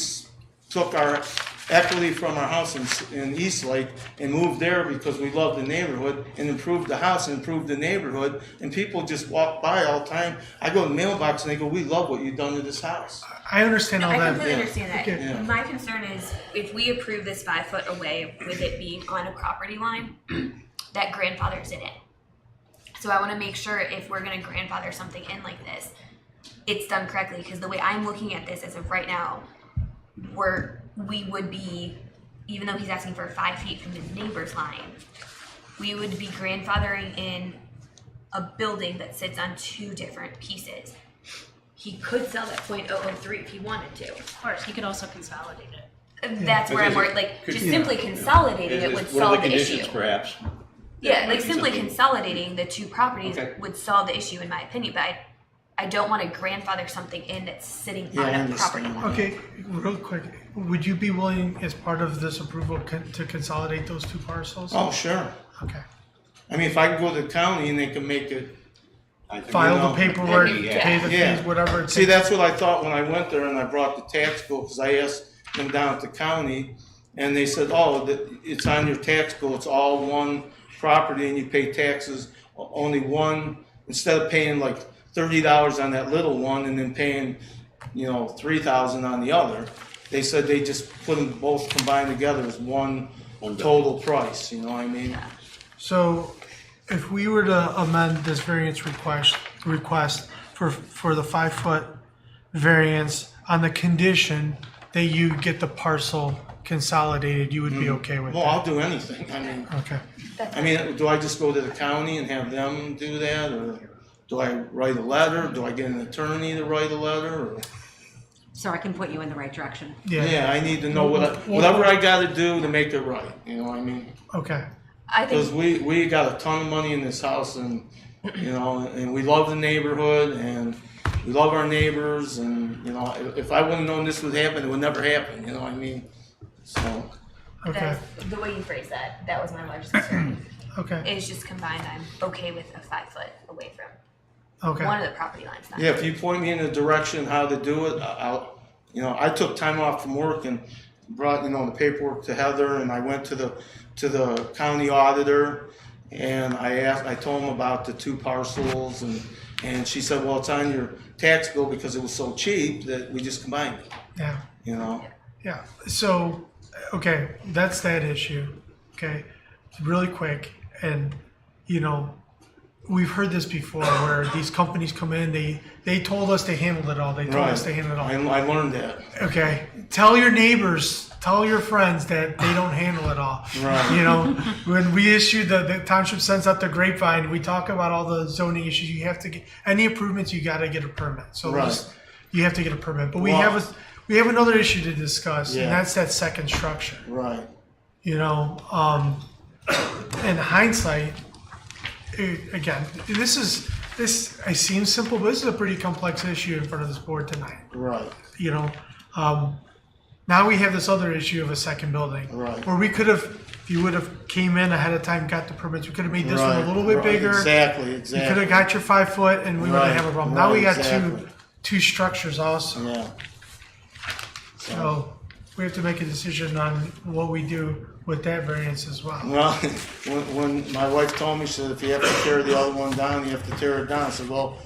took our equity from our house in Eastlake and moved there because we loved the neighborhood and improved the house and improved the neighborhood. And people just walk by all the time. I go to the mailbox and they go, we love what you've done to this house. I understand all I that. completely understand that. Okay. Yeah. My concern is if we approve this 5-foot away with it being on a property line, that grandfathers it in. So I want to make sure if we're going to grandfather something in like this, it's done correctly. Because the way I'm looking at this as of right now, we would be, even though he's asking for 5 feet from his neighbor's line, we would be grandfathering in a building that sits on 2 different pieces. He could sell that .003 if he wanted to. Of course, he could also consolidate it. That's where I'm worried. Like, just simply consolidating it would What are solve the the issue. conditions, perhaps? Yeah, Might like be simply something. consolidating the 2 properties Okay. would solve the issue in my opinion. But I don't want to grandfather something in that's sitting Yeah, I on a property understand. line. Okay, real quick, would you be willing, as part of this approval, to consolidate those 2 parcels? Oh, sure. Okay. I mean, if I can go to the county and they can make it. I think File You know, the paperwork, yeah. pay the Yeah. fees, whatever it See, takes. that's what I thought when I went there and I brought the tax bill, because I asked them down at the county, and they said, oh, it's on your tax bill, it's all one property, and you pay taxes only one, instead of paying like $30 on that little one and then paying, you know, $3,000 on the other. They said they just put them both combined together as one total price, you know what I mean? So if we were to amend this variance request for the 5-foot variance on the condition that you get the parcel consolidated, you would be okay with Well, that? I'll do anything, Okay. I mean, do I just go to the county and have them do that, or do I write a letter? Do I get an attorney to write a letter, or? So I can put you in the right direction. Yeah, I need to know whatever I gotta do to make it right, you know what I mean? Okay. I Because think we got a ton of money in this house, and, you know, and we love the neighborhood, and we love our neighbors, and, you know, if I wouldn't known this would happen, it would never happen, you know what I mean? So, Okay. that's the way you phrase that. That was my largest concern. Okay. Is just combined. I'm okay with a 5-foot away from Okay. one of the property lines. Not yeah, if you point me in the direction how to do it, I'll, you know, I took time off from work and brought, you know, the paperwork to Heather, and I went to the county auditor, and I told him about the 2 parcels, and she said, well, it's on your tax bill because it was so cheap that we just combined it, Yeah. you know? Yeah. So, okay, that's that issue. Okay. Really quick, and you know, we've heard this before, where these companies come in, they told us they handled it all. They told us they handled it all. I learned that. Okay, tell your neighbors, tell your friends that they don't handle it all. Right. You know, when we issued the township sends out the grapevine, we talk about all the zoning issues. You have to get any improvements, you got to get a permit. So Right. you have to get a permit. But Well- we have another issue to discuss, Yeah. and that's that second structure. Right. You know, in hindsight, again, this I seem simple, but this is a pretty complex issue in front of this board tonight. Right. You know, now we have this other issue of a second building. Right. Where we could have, if you would have came in ahead of time, got the permits, we could have made this one a little bit bigger. Exactly. You could have got your 5 foot and we wouldn't Right, have a problem. Now we got right, exactly. two structures also. Yeah. So we have to make a decision on what we do with that variance as well. Well, when my wife told me, she said, if you have to tear the other one down, you have to tear it down. I said, well,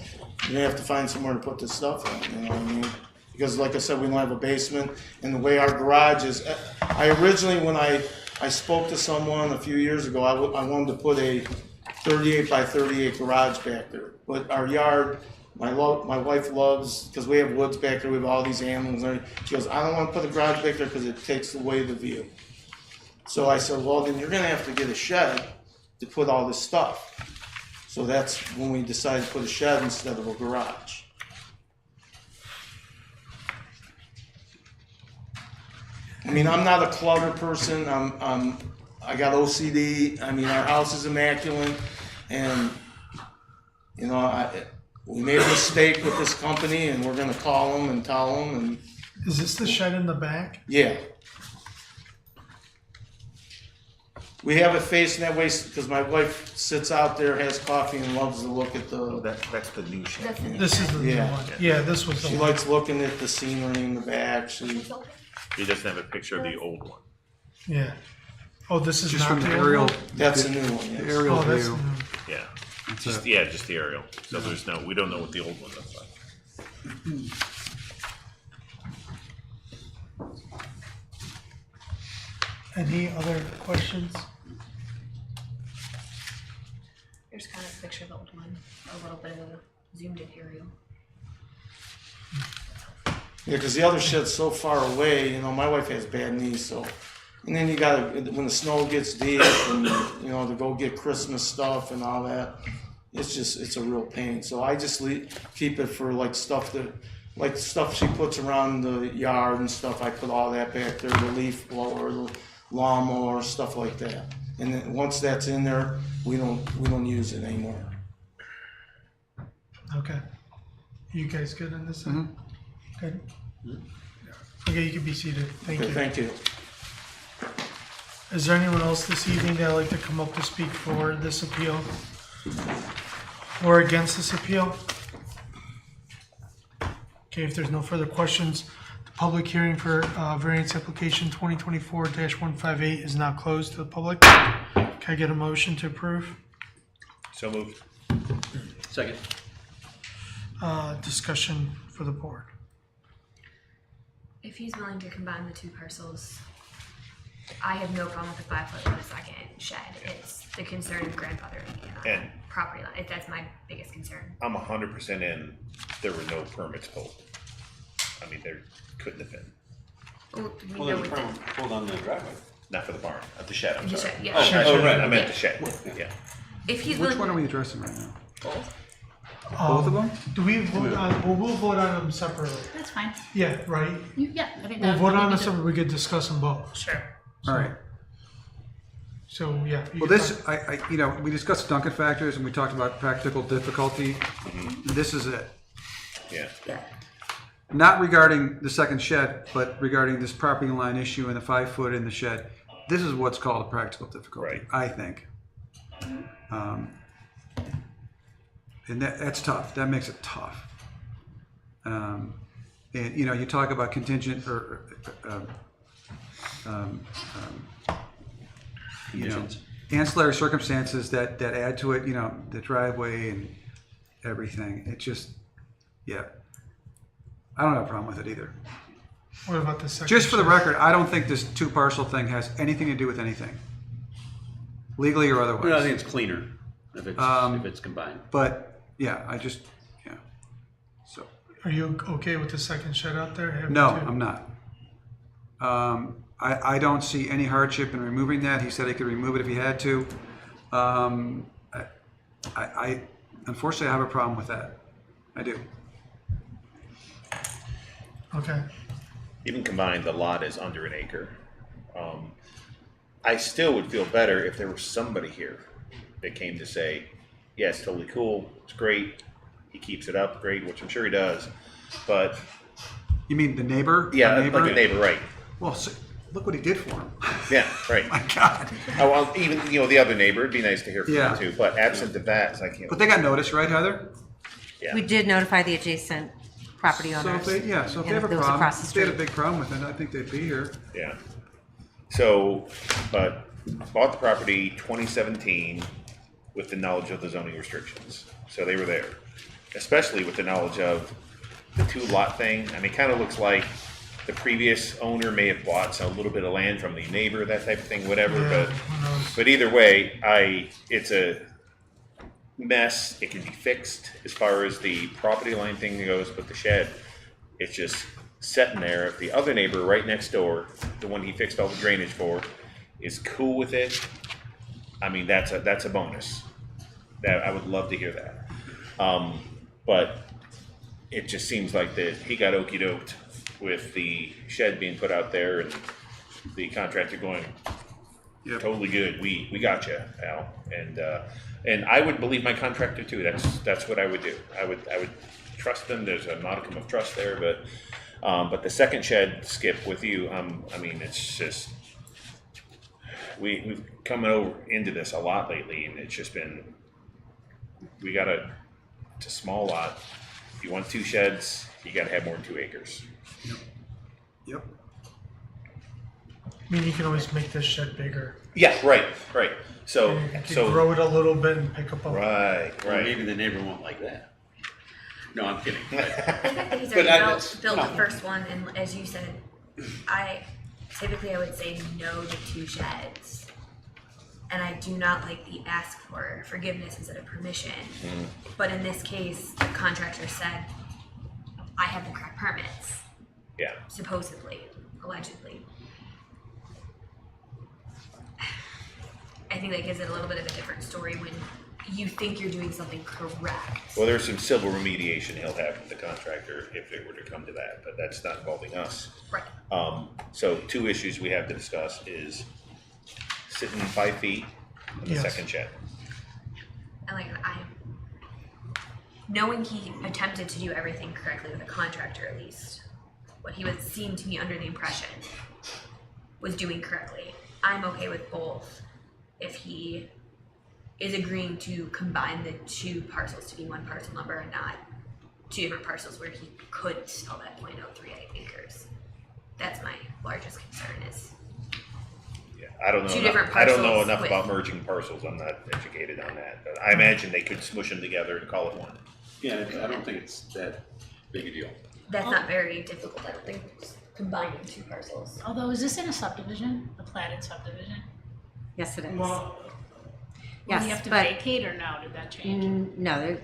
you're gonna have to find somewhere to put this stuff in, you know what I mean? Because like I said, we don't have a basement, and the way our garage is, I originally, when I spoke to someone a few years ago, I wanted to put a 38 by 38 garage back there. But our yard, my wife loves, because we have woods back there, we have all these animals, and everything. She goes, I don't want to put a garage back there because it takes away the view. So I said, well, then you're gonna have to get a shed to put all this stuff. So that's when we decided to put a shed instead of a garage. I mean, I'm not a clutter person, I got OCD, I mean, our house is immaculate, and, you know, we made a mistake with this company, and we're gonna call them and tell them, and, Is this the shed in the back? yeah. We have it facing that way because my wife sits out there, has coffee, and loves to look at Oh, the. that's the new shed. That's the new This is the new Yeah. one. Yeah, this was the She one. likes looking at the scenery in the back. He doesn't have a picture of the old one. Yeah. Oh, this is Just not from the the old aerial, one? That's a new one. the Yes. aerial Oh, that's view. new. Yeah. That's Just it. just the aerial. So we don't know what the old one looks like. Any other questions? Here's kind of a picture of the old one, a little bit of a zoomed in aerial. Yeah, because the other shed's so far away. You know, my wife has bad knees, so. And then you gotta, when the snow gets deep, and you know, to go get Christmas stuff and all that, it's a real pain. So I just keep it for like stuff she puts around the yard and stuff. I put all that back there, the leaf blower, the lawnmower, stuff like that. And then once that's in there, we don't use it anymore. Okay. You guys good on this? Good? Okay, you can be seated. Thank Okay, you. thank you. Is there anyone else this evening that'd like to come up to speak for this appeal? Or against this appeal? Okay, if there's no further questions, the public hearing for variance application 2024-158 is now closed to the public. Can I get a motion to approve? So moved. Second. Discussion for the board. If he's willing to combine the two parcels, I have no problem with the 5 foot and a second shed. It's the concern of grandfathering And- property line. That's my biggest concern. I'm 100% in. There were no permits pulled. I mean, there couldn't have been. Well, we Well, know then what the, pulled on the driveway. Not for the barn. At the shed. I'm the sorry. shed, yeah. Oh, right. I meant the shed. Yeah. If he's Which willing, one are we addressing right now? both. Both of them? Do we vote on, we'll vote on them separately. That's fine. Yeah, right? Yeah, I think We'll that vote would on them be good. separately, we could discuss them both. Sure. All right. So, yeah. you Well, can this, we discussed Duncan factors and we talked about practical difficulty. This is it. Yeah. Not regarding the second shed, but regarding this property line issue and the 5 foot in the shed. This is what's called a practical difficulty, Right. I think. And that's tough. That makes it tough. And you talk about contingent or Conditions. ancillary circumstances that add to it. The driveway and everything. It just, yeah. I don't have a problem with it either. What about the second? Just for the shed? record, I don't think this 2 parcel thing has anything to do with anything, legally or otherwise. Well, I think it's cleaner. if it's combined. But, yeah, yeah. So, Are you okay with the second shed out there? Having no, two? I'm not. I don't see any hardship in removing that. He said he could remove it if he had to. I unfortunately, I have a problem with that. I do. Okay. Even combined, the lot is under an acre. I still would feel better if there was somebody here that came to say, yeah, it's totally cool, it's great, he keeps it up, great, which I'm sure he does, but, You mean the neighbor? yeah, The neighbor? like a neighbor, right, Well, look what he did for him. yeah, right. My God. Oh, well, even, the other neighbor, it'd be nice to hear from Yeah. them too, but absent of that, it's like, But they got notice, right, Heather? yeah. We did notify the adjacent property So owners. if they have a and those problem, across the if they had a street. big problem with it, I think they'd be here. Yeah. So, but bought the property 2017 with the knowledge of the zoning restrictions. So they were there, especially with the knowledge of the 2-lot thing. I mean, kind of looks like the previous owner may have bought a little bit of land from the neighbor, that type of thing, whatever. Yeah, But who knows? but either way, it's a mess. It can be fixed as far as the property line thing goes, but the shed, it's just sitting there. If the other neighbor right next door, the one he fixed all the drainage for, is cool with it, I mean, that's a bonus. That I would love to hear that. But it just seems like that he got okey doked with the shed being put out there and the contractor going, Yep. totally good. We got you, Al. And I would believe my contractor too. That's what I would do. I would trust them. There's a modicum of trust there, but the second shed, Skip, with you, I mean, it's just we've come into this a lot lately, and it's just been it's a small lot. If you want 2 sheds, you got to have more than 2 acres. Yep. I mean, you can always make this shed bigger. Yeah, right. So You can grow it a little bit and pick up a. right. Or maybe the neighbor won't like that. No, I'm kidding. The fact that he's But already that's- built no. the first one, and as you said, I would say no to 2 sheds. And I do not like the ask for forgiveness instead of permission. But in this case, the contractor said, I have the correct permits, Yeah. supposedly, allegedly. I think that gives it a little bit of a different story when you think you're doing something correct. Well, there's some civil remediation he'll have with the contractor if it were to come to that, but that's not involving us. Right. So 2 issues we have to discuss is sitting 5 feet in the Yes. second shed. And knowing he attempted to do everything correctly with a contractor, at least, what he would seem to be under the impression was doing correctly. I'm okay with both if he is agreeing to combine the 2 parcels to be 1 parcel number and not 2 different parcels where he could sell that 0.03 acres. That's my largest concern is Yeah, I don't know. 2 different I don't know parcels enough with- about merging parcels. I'm not educated on that, but I imagine they could smush them together and call it one. Yeah, I don't think it's that big a deal. that's not very difficult. I don't think combining 2 parcels. Although, is this in a subdivision, a platted subdivision? Yes, it is. Will Yes, you have to but vacate or no? Did that change? no,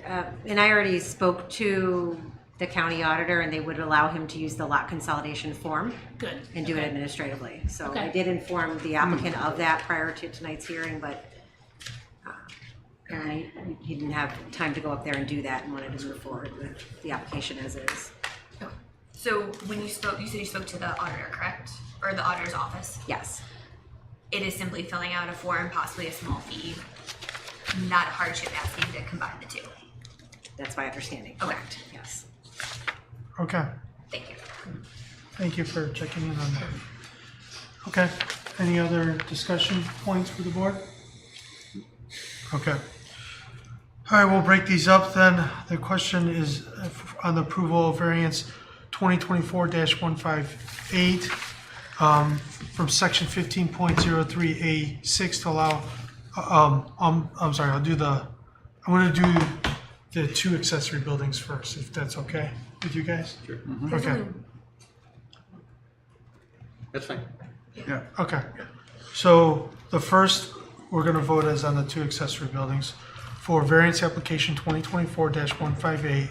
and I already spoke to the county auditor, and they would allow him to use the lot consolidation form Good. and do it Okay. administratively. So I Okay. did inform the applicant of that prior to tonight's hearing, but apparently he didn't have time to go up there and do that and wanted to move forward with the application as is. So when you spoke, you said you spoke to the auditor, correct? Or the auditor's office? Yes, It is simply filling out a form, possibly a small fee, not a hardship asking to combine the 2. that's my understanding. Okay. Correct. Yes. Okay. Thank you. Thank you for checking in on that. Okay. Any other discussion points for the board? Okay. All right, we'll break these up then. The question is on the approval of variance 2024-158 from section 15.03A6 to allow, I'm sorry, I'm gonna do the 2 accessory buildings first, if that's okay with you guys? Sure. Okay. That's fine. Yeah. Okay, so the first we're gonna vote is on the 2 accessory buildings. for variance application 2024-158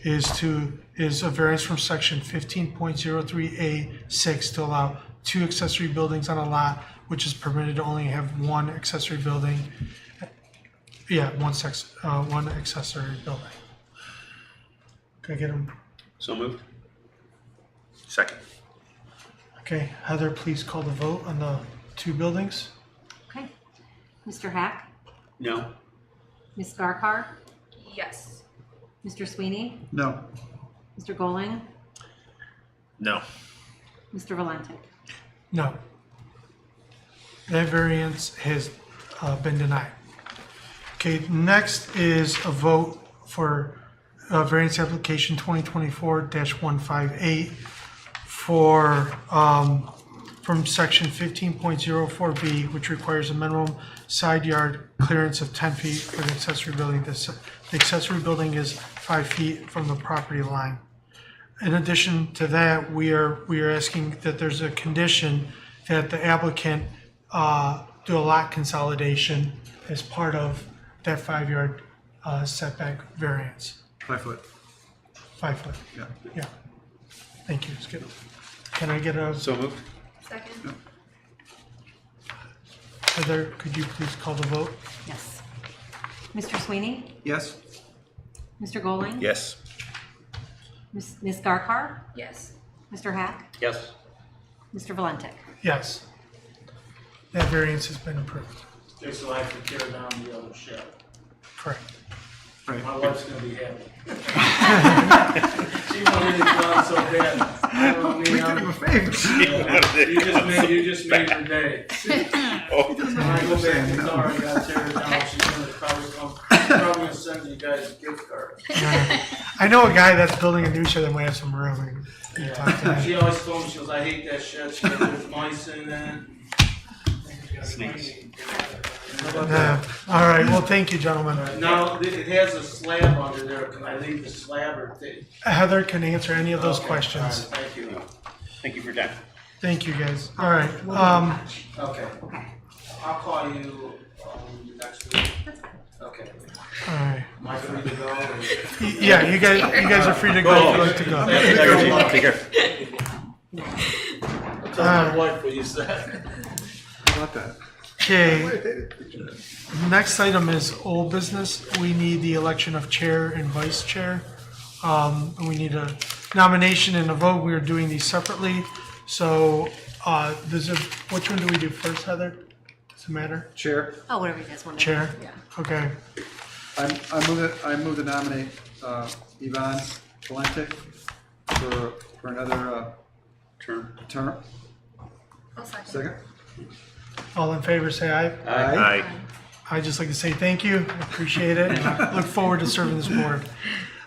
is a variance from section 15.03A6 to allow 2 accessory buildings on a lot, which is permitted to only have 1 accessory building. Yeah, one accessory building. Can I get them? So moved. Second. Okay, Heather, please call the vote on the 2 buildings. Okay. Mr. Hack, No. Ms. Garkar, Yes. Mr. Sweeney, No. Mr. Goling, No. Mr. Valente. No. That variance has been denied. Okay, next is a vote for variance application 2024-158 for, from section 15.04B, which requires a minimum side yard clearance of 10 feet for the accessory building. The accessory building is 5 feet from the property line. In addition to that, we are asking that there's a condition that the applicant do a lot consolidation as part of that 5-yard setback variance. 5 foot. 5 foot, Yeah. yeah. Thank you, Skip. Can I get a, So moved. Second. Heather, could you please call the vote? Yes. Mr. Sweeney, Yes. Mr. Goling, Yes. Ms. Garkar, Yes. Mr. Hack, Yes. Mr. Valente. Yes. That variance has been approved. Okay, so I have to tear down the other shed. Correct. My wife's gonna be happy. She wanted it done so bad. I don't We did him a mean, favor. you just made her day. When I go back to the car, I gotta tear it down. She's gonna probably gonna send you guys a gift card. I know a guy that's building a new shed that might have some room. We can talk to him. She always told me, she goes, I hate that shed. She goes, there's mice in it. Snakes. Yeah. All right, well, thank you, gentlemen. Now, it has a slab under there. Can I leave the slab or take? Heather can answer any of those Okay, questions. all right, thank you. Thank you for your time. Thank you, guys. All right, Okay. I'll call you next week. Okay. all right. Am I free to go? Yeah, you guys are free to go if you'd like to go. Take care. Tell my wife what you said. How about that? Okay, next item is old business. We need the election of chair and vice chair. And we need a nomination and a vote. We are doing these separately. So, which one do we do first, Heather? Does it matter? Chair, Oh, whatever you guys want to do. Chair? Yeah. Okay, I move to nominate Yvonne Valente for another Term. term. I'll second. Second? all in favor, say aye. Aye. I'd just like to say thank you, I appreciate it, and I look forward to serving this board.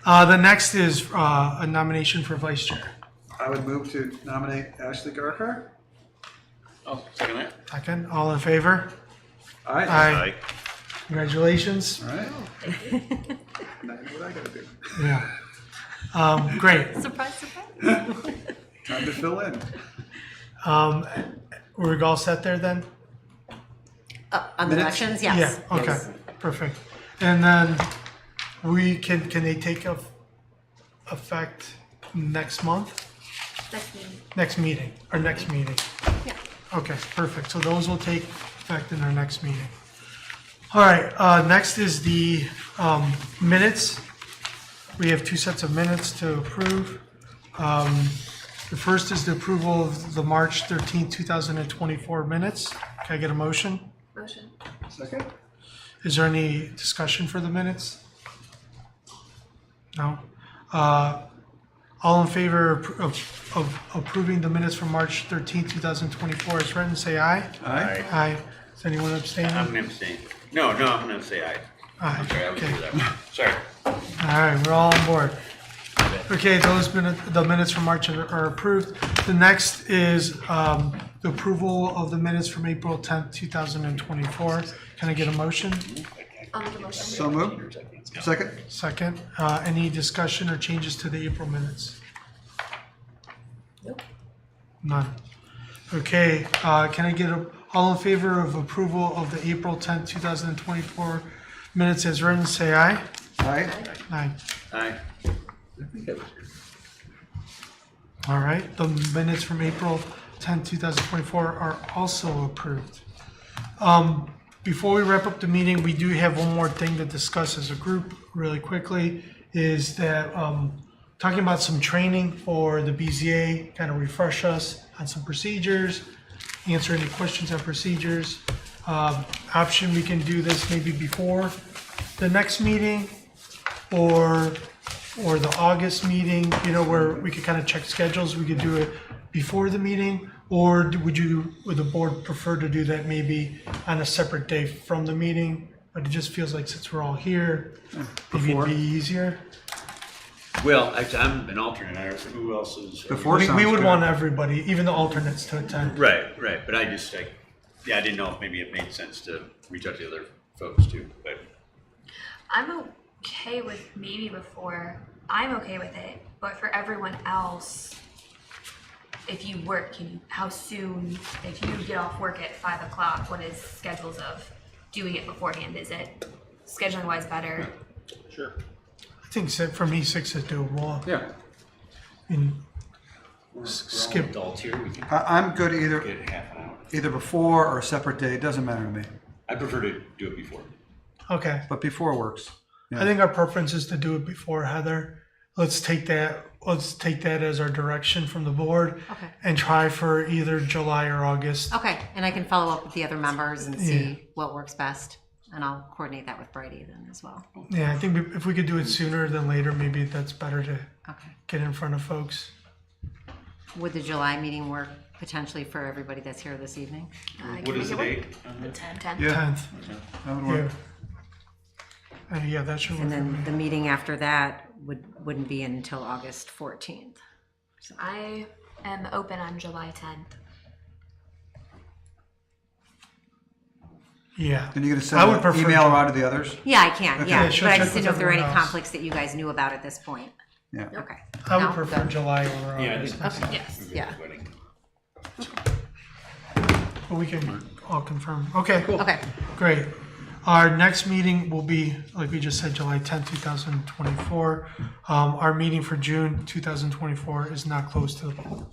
The next is a nomination for vice chair. I would move to nominate Ashley Garkar. Oh, second that. Second, all in favor? Aye. Aye. Congratulations. All right. Now you know what I gotta do. Yeah. Great. Surprise, surprise. Time to fill in. We're all set there then? On the Minutes? elections, yes. Yeah, okay, Yes. perfect. And then can they take effect next month? Next meeting. Next meeting? Yeah. Okay, perfect. So those will take effect in our next meeting. All right, next is the minutes. We have 2 sets of minutes to approve. The first is the approval of the March 13th, 2024 minutes. Can I get a motion? Motion. Second? Is there any discussion for the minutes? No? All in favor of approving the minutes from March 13th, 2024 as written, say aye. Aye. Aye. Is anyone abstaining? I'm gonna abstain. No, I'm gonna say aye. Aye. Sorry, I was Okay. do that. Sorry. All right, we're all on board. Okay, the minutes from March are approved. The next is the approval of the minutes from April 10th, 2024. Can I get a motion? I'll make a motion. So moved. Second? Second. Any discussion or changes to the April minutes? Nope. None. Okay, can I get all in favor of approval of the April 10th, 2024 Minutes as written, say aye. Aye? Aye. I think that was here. All right, the minutes from April 10th, 2024 are also approved. Before we wrap up the meeting, we do have one more thing to discuss as a group really quickly, is that talking about some training for the BZA, kind of refresh us on some procedures, answer any questions on procedures. Option, we can do this maybe before the next meeting or the August meeting, you know, where we could kind of check schedules. We could do it before the meeting, or would the board prefer to do that maybe on a separate day from the meeting? But it just feels like since we're all here, maybe it'd Before? be easier. Well, actually, I'm an alternate. Who else is? Before We sounds would good. want everybody, even the alternates, to attend. Right, right. But I didn't know if maybe it made sense to reach out to the other folks too. But I'm okay with maybe before. I'm okay with it, but for everyone else, if you work, how soon? If you get off work at 5 o'clock, what is schedules of doing it beforehand? Is it scheduling wise better? sure. I think for me, 6 is doable. Yeah. And We're skip. all adults here. We can I'm good either, get half an hour. either before or a separate day, it doesn't matter to me, I prefer to do it before. Okay. but before works. I think our preference is to do it before, Heather. Let's take that as our direction from the board. Okay. And try for either July or August. Okay, and I can follow up with the other members and see what works best, and I'll coordinate that with Brady then as well. Yeah, I think if we could do it sooner than later, maybe that's better to Okay. get in front of folks. Would the July meeting work potentially for everybody that's here this evening? What is the date? The 10th. 10? Yeah, 10th. that would Yeah. work. Yeah, that should work. And for then me. the meeting after that wouldn't be until August 14th. I am open on July 10th. Yeah. And you're gonna send I would an prefer email July. around to the others? Yeah, I can, Okay. yeah, Yeah, she'll but I check just didn't with know if there were any everyone else. conflicts that you guys knew about at this point. Yeah. Okay. I would No? prefer Good. July or Yeah, I August. think- Yes. Yeah. Wedding. But we can all confirm. Okay. Okay, Great. Our next meeting will be, like we just said, July 10th, 2024. Our meeting for June 2024 is not closed to the public.